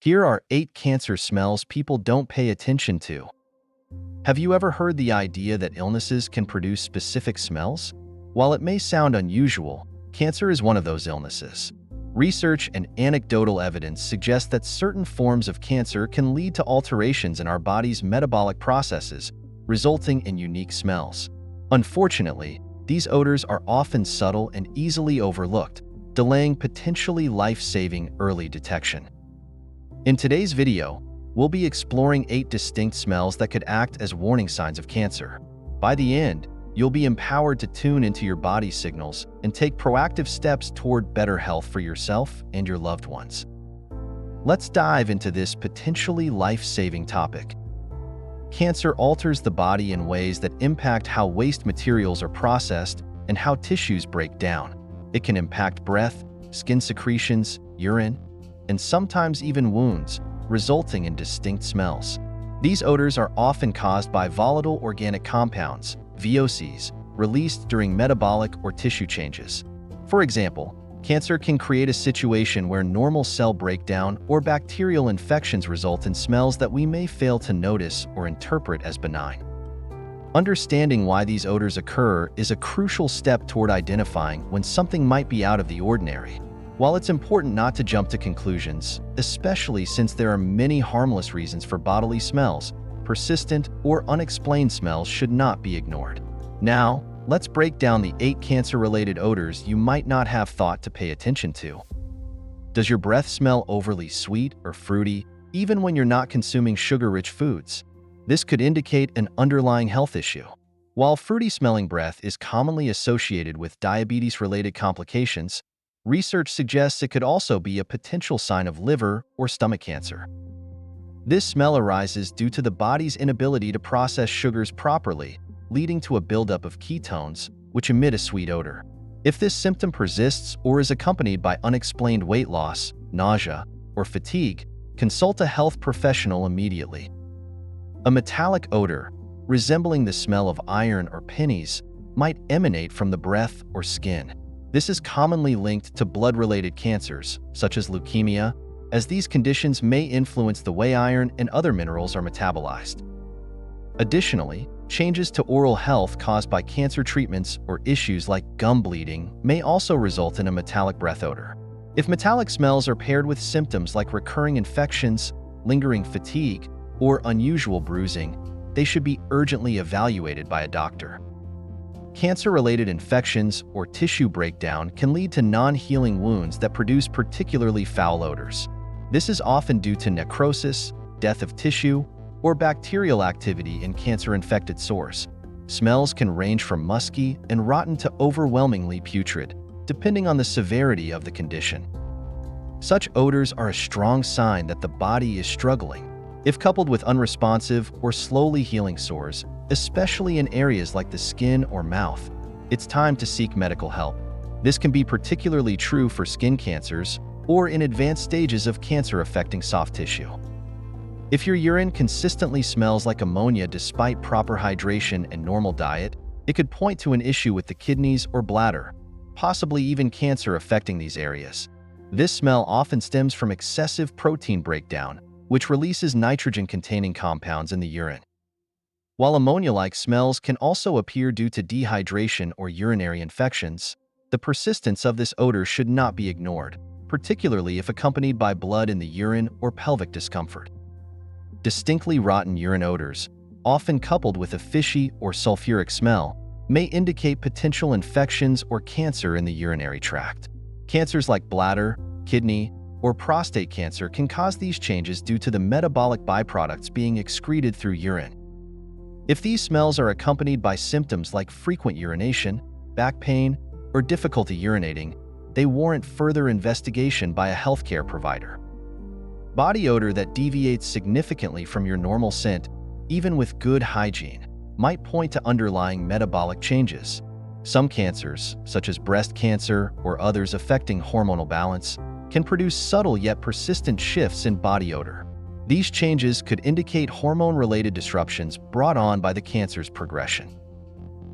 Here are 8 cancer smells people don't pay attention to. Have you ever heard the idea that illnesses can produce specific smells? While it may sound unusual, cancer is one of those illnesses. Research and anecdotal evidence suggest that certain forms of cancer can lead to alterations in our body's metabolic processes, resulting in unique smells. Unfortunately, these odors are often subtle and easily overlooked, delaying potentially life-saving early detection. In today's video, we'll be exploring 8 distinct smells that could act as warning signs of cancer. By the end, you'll be empowered to tune into your body's signals and take proactive steps toward better health for yourself and your loved ones. Let's dive into this potentially life-saving topic. Cancer alters the body in ways that impact how waste materials are processed and how tissues break down. It can impact breath, skin secretions, urine, and sometimes even wounds, resulting in distinct smells. These odors are often caused by volatile organic compounds, VOCs, released during metabolic or tissue changes. For example, cancer can create a situation where normal cell breakdown or bacterial infections result in smells that we may fail to notice or interpret as benign. Understanding why these odors occur is a crucial step toward identifying when something might be out of the ordinary. While it's important not to jump to conclusions, especially since there are many harmless reasons for bodily smells, persistent or unexplained smells should not be ignored. Now, let's break down the 8 cancer-related odors you might not have thought to pay attention to. Does your breath smell overly sweet or fruity, even when you're not consuming sugar-rich foods? This could indicate an underlying health issue. While fruity-smelling breath is commonly associated with diabetes-related complications, research suggests it could also be a potential sign of liver or stomach cancer. This smell arises due to the body's inability to process sugars properly, leading to a buildup of ketones, which emit a sweet odor. If this symptom persists or is accompanied by unexplained weight loss, nausea, or fatigue, consult a health professional immediately. A metallic odor, resembling the smell of iron or pennies, might emanate from the breath or skin. This is commonly linked to blood-related cancers, such as leukemia, as these conditions may influence the way iron and other minerals are metabolized. Additionally, changes to oral health caused by cancer treatments or issues like gum bleeding may also result in a metallic breath odor. If metallic smells are paired with symptoms like recurring infections, lingering fatigue, or unusual bruising, they should be urgently evaluated by a doctor. Cancer-related infections or tissue breakdown can lead to non-healing wounds that produce particularly foul odors. This is often due to necrosis, death of tissue, or bacterial activity in cancer-infected sores. Smells can range from musky and rotten to overwhelmingly putrid, depending on the severity of the condition. Such odors are a strong sign that the body is struggling. If coupled with unresponsive or slowly healing sores, especially in areas like the skin or mouth, it's time to seek medical help. This can be particularly true for skin cancers or in advanced stages of cancer affecting soft tissue. If your urine consistently smells like ammonia despite proper hydration and normal diet, it could point to an issue with the kidneys or bladder, possibly even cancer affecting these areas. This smell often stems from excessive protein breakdown, which releases nitrogen-containing compounds in the urine. While ammonia-like smells can also appear due to dehydration or urinary infections, the persistence of this odor should not be ignored, particularly if accompanied by blood in the urine or pelvic discomfort. Distinctly rotten urine odors, often coupled with a fishy or sulfuric smell, may indicate potential infections or cancer in the urinary tract. Cancers like bladder, kidney, or prostate cancer can cause these changes due to the metabolic byproducts being excreted through urine. If these smells are accompanied by symptoms like frequent urination, back pain, or difficulty urinating, they warrant further investigation by a healthcare provider. Body odor that deviates significantly from your normal scent, even with good hygiene, might point to underlying metabolic changes. Some cancers, such as breast cancer or others affecting hormonal balance, can produce subtle yet persistent shifts in body odor. These changes could indicate hormone-related disruptions brought on by the cancer's progression.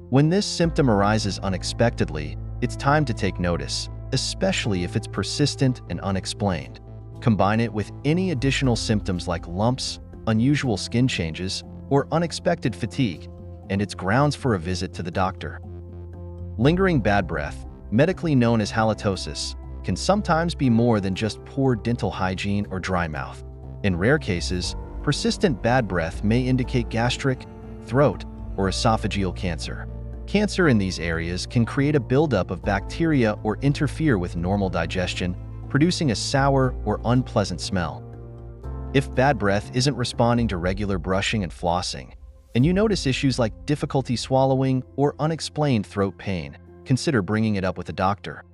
When this symptom arises unexpectedly, it's time to take notice, especially if it's persistent and unexplained. Combine it with any additional symptoms like lumps, unusual skin changes, or unexpected fatigue, and it's grounds for a visit to the doctor. Lingering bad breath, medically known as halitosis, can sometimes be more than just poor dental hygiene or dry mouth. In rare cases, persistent bad breath may indicate gastric, throat, or esophageal cancer. Cancer in these areas can create a buildup of bacteria or interfere with normal digestion, producing a sour or unpleasant smell. If bad breath isn't responding to regular brushing and flossing, and you notice issues like difficulty swallowing or unexplained throat pain, consider bringing it up with a doctor.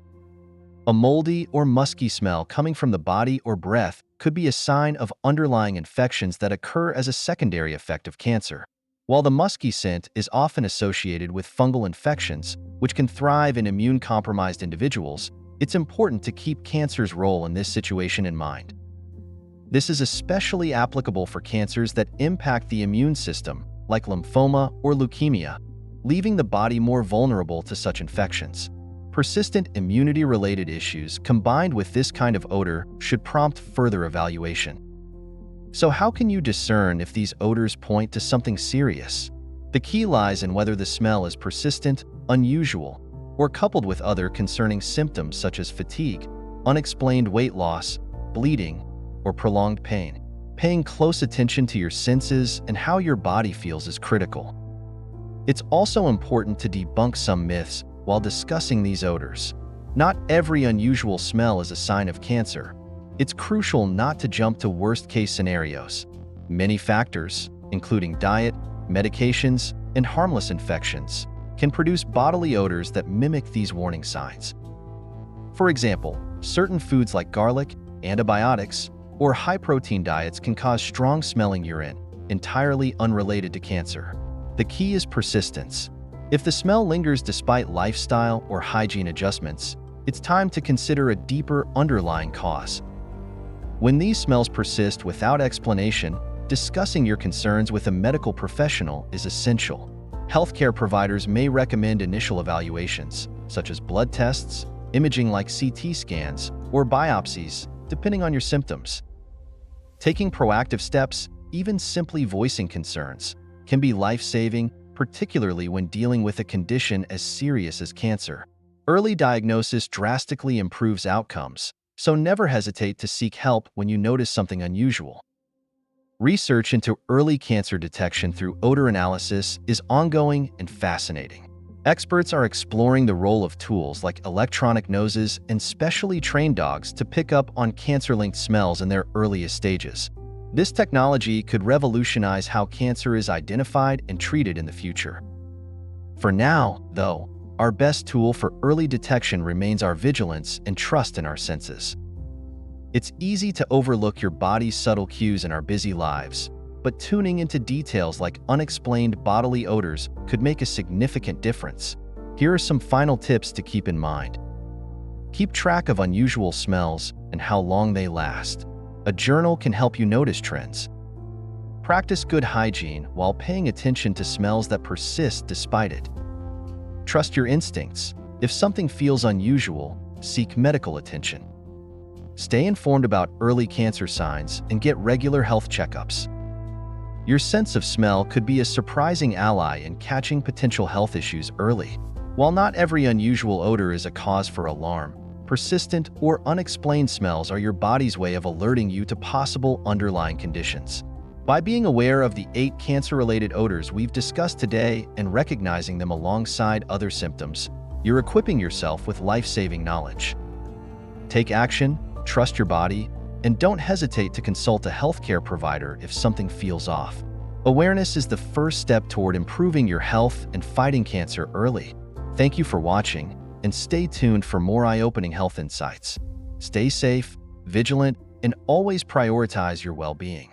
A moldy or musky smell coming from the body or breath could be a sign of underlying infections that occur as a secondary effect of cancer. While the musky scent is often associated with fungal infections, which can thrive in immune-compromised individuals, it's important to keep cancer's role in this situation in mind. This is especially applicable for cancers that impact the immune system, like lymphoma or leukemia, leaving the body more vulnerable to such infections. Persistent immunity-related issues combined with this kind of odor should prompt further evaluation. So how can you discern if these odors point to something serious? The key lies in whether the smell is persistent, unusual, or coupled with other concerning symptoms such as fatigue, unexplained weight loss, bleeding, or prolonged pain. Paying close attention to your senses and how your body feels is critical. It's also important to debunk some myths while discussing these odors. Not every unusual smell is a sign of cancer. It's crucial not to jump to worst-case scenarios. Many factors, including diet, medications, and harmless infections, can produce bodily odors that mimic these warning signs. For example, certain foods like garlic, antibiotics, or high-protein diets can cause strong-smelling urine, entirely unrelated to cancer. The key is persistence. If the smell lingers despite lifestyle or hygiene adjustments, it's time to consider a deeper underlying cause. When these smells persist without explanation, discussing your concerns with a medical professional is essential. Healthcare providers may recommend initial evaluations, such as blood tests, imaging like CT scans, or biopsies, depending on your symptoms. Taking proactive steps, even simply voicing concerns, can be life-saving, particularly when dealing with a condition as serious as cancer. Early diagnosis drastically improves outcomes, so never hesitate to seek help when you notice something unusual. Research into early cancer detection through odor analysis is ongoing and fascinating. Experts are exploring the role of tools like electronic noses and specially trained dogs to pick up on cancer-linked smells in their earliest stages. This technology could revolutionize how cancer is identified and treated in the future. For now, though, our best tool for early detection remains our vigilance and trust in our senses. It's easy to overlook your body's subtle cues in our busy lives, but tuning into details like unexplained bodily odors could make a significant difference. Here are some final tips to keep in mind. Keep track of unusual smells and how long they last. A journal can help you notice trends. Practice good hygiene while paying attention to smells that persist despite it. Trust your instincts. If something feels unusual, seek medical attention. Stay informed about early cancer signs and get regular health checkups. Your sense of smell could be a surprising ally in catching potential health issues early. While not every unusual odor is a cause for alarm, persistent or unexplained smells are your body's way of alerting you to possible underlying conditions. By being aware of the 8 cancer-related odors we've discussed today and recognizing them alongside other symptoms, you're equipping yourself with life-saving knowledge. Take action, trust your body, and don't hesitate to consult a healthcare provider if something feels off. Awareness is the first step toward improving your health and fighting cancer early. Thank you for watching, and stay tuned for more eye-opening health insights. Stay safe, vigilant, and always prioritize your well-being.